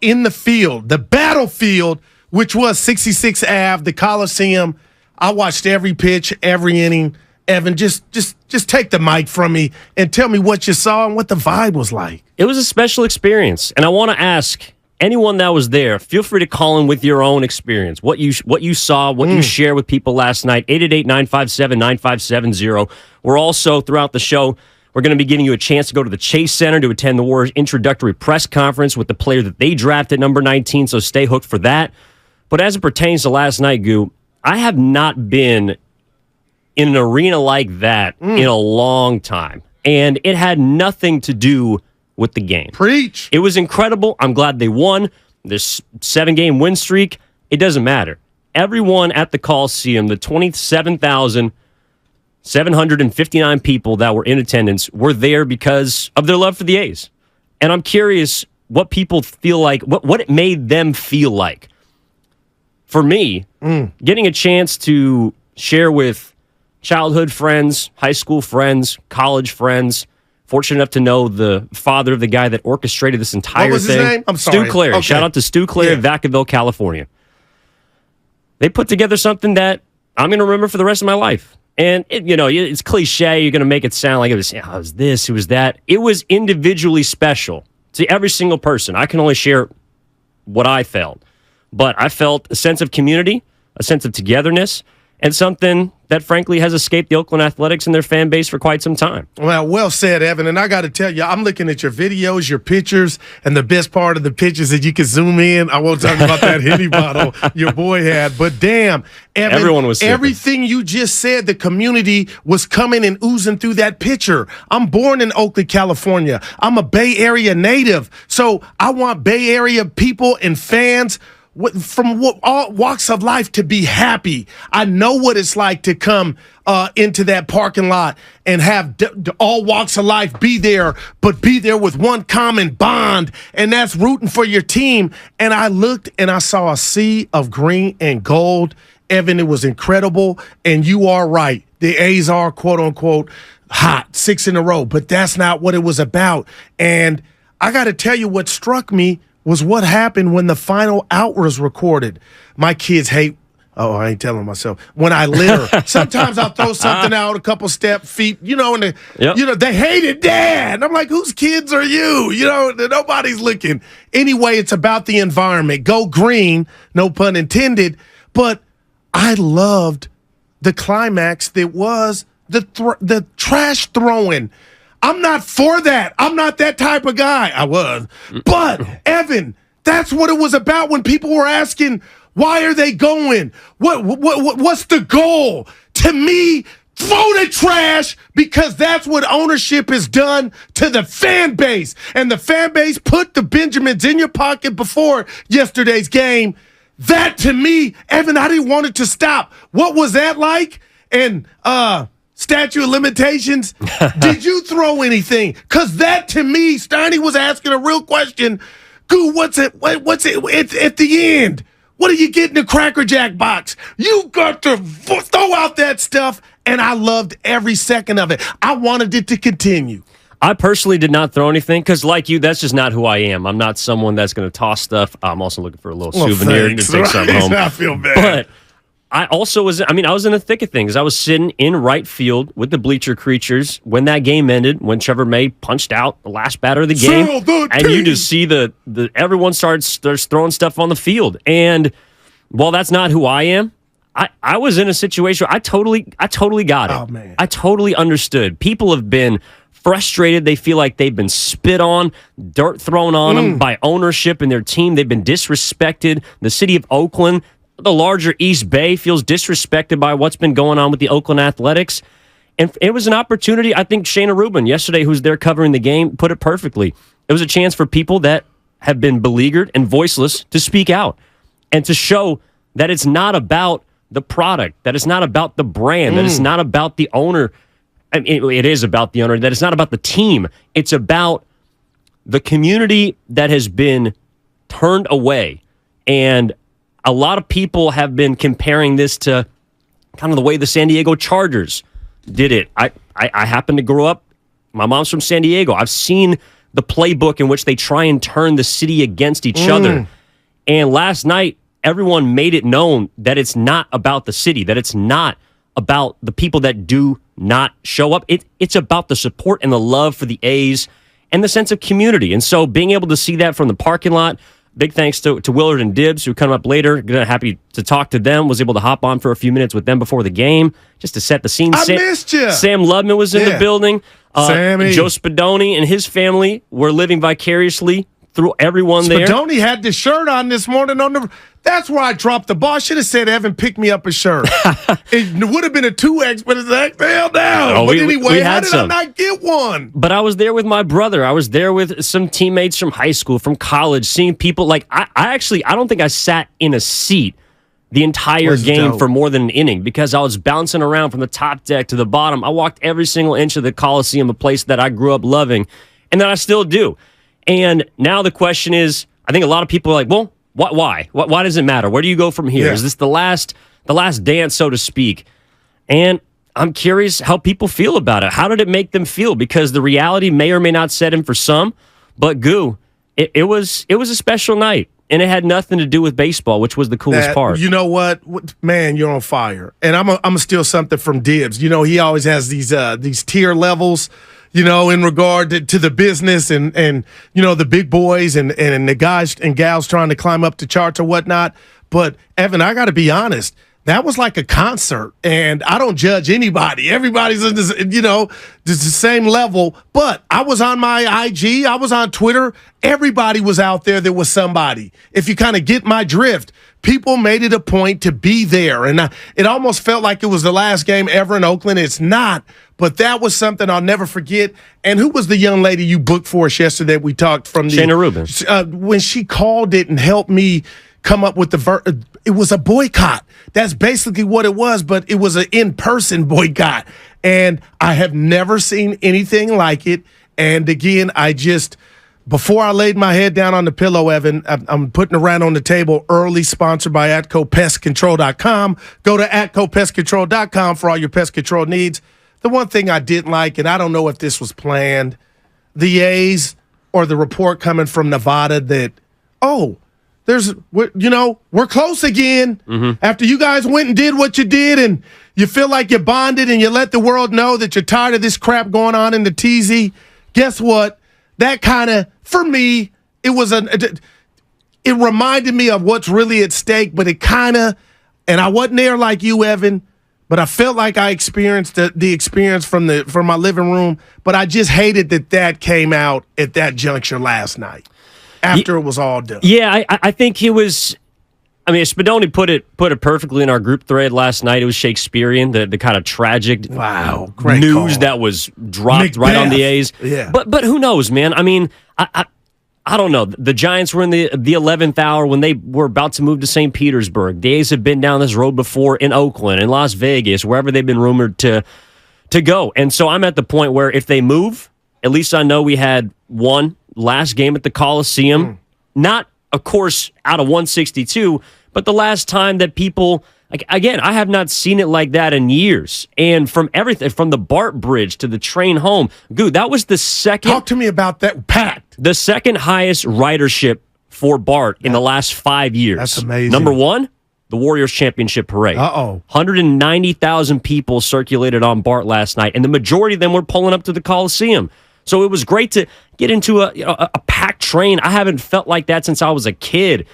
in the field, the battlefield, which was 66 Ave, the Coliseum. I watched every pitch, every inning. Evan, just take the mic from me and tell me what you saw and what the vibe was like. It was a special experience, and I want to ask anyone that was there, feel free to call in with your own experience, what you saw, what you shared with people last night, 888-957-9570. We're also, throughout the show, we're going to be giving you a chance to go to the Chase Center to attend the Warriors' introductory press conference with the player that they drafted, number 19, so stay hooked for that. But as it pertains to last night, Goo, I have not been in an arena like that in a long time, and it had nothing to do with the game. Preach. It was incredible. I'm glad they won. This 7-game win streak, it doesn't matter. Everyone at the Coliseum, the 27,759 people that were in attendance, were there because of their love for the A's. And I'm curious what people feel like, what it made them feel like. For me, getting a chance to share with childhood friends, high school friends, college friends, fortunate enough to know the father of the guy that orchestrated this entire thing. What was his name? I'm sorry. Stu Clary. Okay. Shout out to Stu Clary of Vacaville, California. They put together something that I'm going to remember for the rest of my life. And, it's cliche. You're going to make it sound like it was this, it was that. It was individually special to every single person. I can only share what I felt. But I felt a sense of community, a sense of togetherness, and something that, frankly, has escaped the Oakland Athletics and their fan base for quite some time. Well said, Evan. And I got to tell you, I'm looking at your videos, your pictures, and the best part of the pictures that you can zoom in. I won't talk about that Henny bottle your boy had. But damn, Evan, everyone was sipping. Everything you just said, the community was coming and oozing through that picture. I'm born in Oakland, California. I'm a Bay Area native. So I want Bay Area people and fans from all walks of life to be happy. I know what it's like to come into that parking lot and have all walks of life be there, but be there with one common bond, and that's rooting for your team. And I looked and I saw a sea of green and gold. Evan, it was incredible, and you are right. The A's are, quote-unquote, hot, 6 in a row, but that's not what it was about. And I got to tell you what struck me was what happened when the final out was recorded. My kids hate, I ain't telling myself, when I litter. Sometimes I'll throw something out a couple feet, and they hate it, Dad. And I'm like, whose kids are you? Nobody's looking. Anyway, it's about the environment. Go green, no pun intended. But I loved the climax that was the trash throwing. I'm not for that. I'm not that type of guy. I was. But, Evan, that's what it was about when people were asking, why are they going? What's the goal? To me, throw the trash, because that's what ownership has done to the fan base. And the fan base put the Benjamins in your pocket before yesterday's game. That, to me, Evan, I didn't want it to stop. What was that like? And, statute of limitations, did you throw anything? Because that, to me, Steiny was asking a real question. Goo, what's it? It's at the end. What do you get in the Cracker Jack box? You got to throw out that stuff, and I loved every second of it. I wanted it to continue. I personally did not throw anything because, like you, that's just not who I am. I'm not someone that's going to toss stuff. I'm also looking for a little souvenir to take something home. I feel bad. But I also was, I was in the thick of things. I was sitting in right field with the bleacher creatures when that game ended, when Trevor May punched out the last batter of the game. And you just see the everyone starts throwing stuff on the field. And while that's not who I am, I was in a situation where I totally got it. Oh, man. I totally understood. People have been frustrated. They feel like they've been spit on, dirt thrown on them by ownership and their team. They've been disrespected. The city of Oakland, the larger East Bay, feels disrespected by what's been going on with the Oakland Athletics. And it was an opportunity. I think Shayna Rubin yesterday, who's there covering the game, put it perfectly. It was a chance for people that have been beleaguered and voiceless to speak out and to show that it's not about the product, that it's not about the brand, that it's not about the owner. It is about the owner, that it's not about the team. It's about the community that has been turned away. And a lot of people have been comparing this to kind of the way the San Diego Chargers did it. I happen to grow up, my mom's from San Diego. I've seen the playbook in which they try and turn the city against each other. And last night, everyone made it known that it's not about the city, that it's not about the people that do not show up. It's about the support and the love for the A's and the sense of community. And so being able to see that from the parking lot, big thanks to Willard and Dibbs, who come up later. Happy to talk to them. Was able to hop on for a few minutes with them before the game, just to set the scene. I missed you. Sam Lubman was in the building. Sammy. Joe Spadoni and his family were living vicariously through everyone there. Spadoni had the shirt on this morning that's where I dropped the ball. I should have said, Evan, pick me up a shirt. It would have been a 2X, but it's like, hell no. But anyway, how did I not get one? But I was there with my brother. I was there with some teammates from high school, from college, seeing people. Like, I don't think I sat in a seat the entire game for more than an inning because I was bouncing around from the top deck to the bottom. I walked every single inch of the Coliseum, a place that I grew up loving, and that I still do. And now the question is, I think a lot of people are like, well, why? Why does it matter? Where do you go from here? Yeah. Is this the last dance, so to speak? And I'm curious how people feel about it. How did it make them feel? Because the reality may or may not set in for some, but it was a special night, and it had nothing to do with baseball, which was the coolest part. You know what? Man, you're on fire. And I'm gonna steal something from Dibbs. You know, he always has these tier levels, you know, in regard to the business and you know, the big boys and the guys and gals trying to climb up the charts or whatnot. But, Evan, I got to be honest. That was like a concert, and I don't judge anybody. Everybody's in this, you know, the same level. But I was on my IG. I was on Twitter. Everybody was out there. There was somebody. If you kind of get my drift, people made it a point to be there. And it almost felt like it was the last game ever in Oakland. It's not. But that was something I'll never forget. And who was the young lady you booked for us yesterday? We talked from Shayna Rubin. When she called it and helped me come up with it was a boycott. That's basically what it was, but it was an in-person boycott. And I have never seen anything like it. And again, before I laid my head down on the pillow, Evan, I'm putting around on the table early, sponsored by AtcoPestControl.com. Go to AtcoPestControl.com for all your pest control needs. The one thing I didn't like, and I don't know if this was planned, the A's or the report coming from Nevada that, we're close again. Mm-hmm. After you guys went and did what you did and you feel like you bonded and you let the world know that you're tired of this crap going on in the TZ, guess what? That kind of, for me, it reminded me of what's really at stake, but it kind of, and I wasn't there like you, Evan, but I felt like I experienced the experience from my living room, but I just hated that came out at that juncture last night after it was all done. Yeah, I think it was. I mean, Spadoni put it perfectly in our group thread last night. It was Shakespearean, the kind of tragic great news call. That was dropped right on the A's. Yeah. But who knows, man? I mean, I don't know. The Giants were in the 11th hour when they were about to move to St. Petersburg. The A's have been down this road before in Oakland, in Las Vegas, wherever they've been rumored to go. And so I'm at the point where if they move, at least I know we had one last game at the Coliseum. Not, of course, out of 162, but the last time that people, like, again, I have not seen it like that in years. And from everything, from the BART bridge to the train home, that was the second. Talk to me about that. Packed. The second highest ridership for BART in the last 5 years. That's amazing. Number one, the Warriors Championship Parade. 190,000 people circulated on BART last night, and the majority of them were pulling up to the Coliseum. So it was great to get into a packed train. I haven't felt like that since I was a kid.